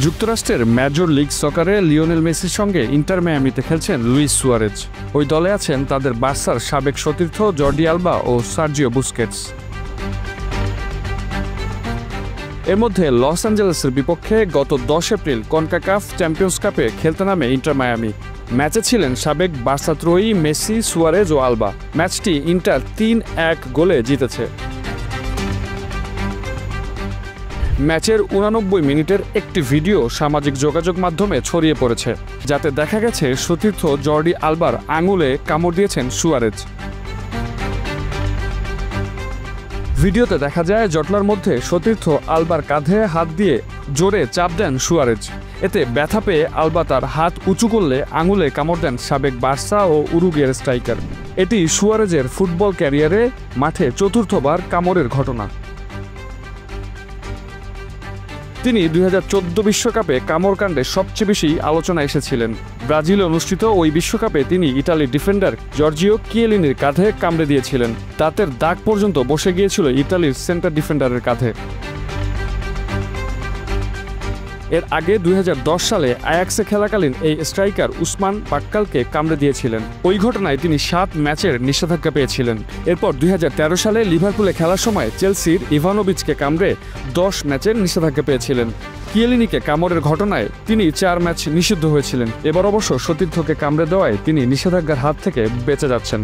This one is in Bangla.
যুক্তরাষ্ট্রের মেজর লিগ সকারে লিওনেল মেসির সঙ্গে ইন্টার মায়ামিতে খেলছেন লুইস সুয়ারেজ। ওই দলে আছেন তাদের বার্সার সাবেক সতীর্থ জর্ডি আলবা ও সার্জিও বুস্কেটস। এর মধ্যে লস অ্যাঞ্জেলেসের বিপক্ষে গত 10 এপ্রিল কনকাকাফ চ্যাম্পিয়ন্স কাপে খেলতে নামে ইন্টার মায়ামি। ম্যাচে ছিলেন সাবেক বার্সা ত্রয়ী মেসি, সুয়ারেজ ও আলবা। ম্যাচটি ইন্টার 3-1 গোলে জিতেছে। ম্যাচের 89 মিনিটের একটি ভিডিও সামাজিক যোগাযোগ মাধ্যমে ছড়িয়ে পড়েছে, যাতে দেখা গেছে সতীর্থ জর্ডি আলবার আঙুলে কামড় দিয়েছেন সুয়ারেজ। ভিডিওতে দেখা যায় জটলার মধ্যে সতীর্থ আলবার কাঁধে হাত দিয়ে জোরে চাপ দেন সুয়ারেজ। এতে ব্যথা পেয়ে আলবা তার হাত উঁচু করলে আঙুলে কামড় দেন সাবেক বার্সা ও উরুগুয়ের স্ট্রাইকার। এটি সুয়ারেজের ফুটবল ক্যারিয়ারে মাঠে চতুর্থবার কামড়ের ঘটনা। তিনি 2014 বিশ্বকাপে কামড়কাণ্ডে সবচেয়ে বেশি আলোচনায় এসেছিলেন। ব্রাজিলে অনুষ্ঠিত ওই বিশ্বকাপে তিনি ইতালির ডিফেন্ডার জর্জিও কিয়েলিনির কাঁধে কামড়ে দিয়েছিলেন। দাঁতের দাগ পর্যন্ত বসে গিয়েছিল ইতালির সেন্টার ডিফেন্ডারের কাঁধে। এর আগে 2010 সালে আয়াক্সে খেলাকালীন এই স্ট্রাইকার উসমান পাক্কালকে কামড়ে দিয়েছিলেন। ওই ঘটনায় তিনি 7 ম্যাচের নিষেধাজ্ঞা পেয়েছিলেন। এরপর 2013 সালে লিভারপুলে খেলার সময় চেলসির ইভানোভিচকে কামড়ে 10 ম্যাচের নিষেধাজ্ঞা পেয়েছিলেন। কিয়েলিনিকে কামড়ের ঘটনায় তিনি 4 ম্যাচ নিষিদ্ধ হয়েছিলেন। এবার অবশ্য সতীর্থকে কামড়ে দেওয়ায় তিনি নিষেধাজ্ঞার হাত থেকে বেঁচে যাচ্ছেন।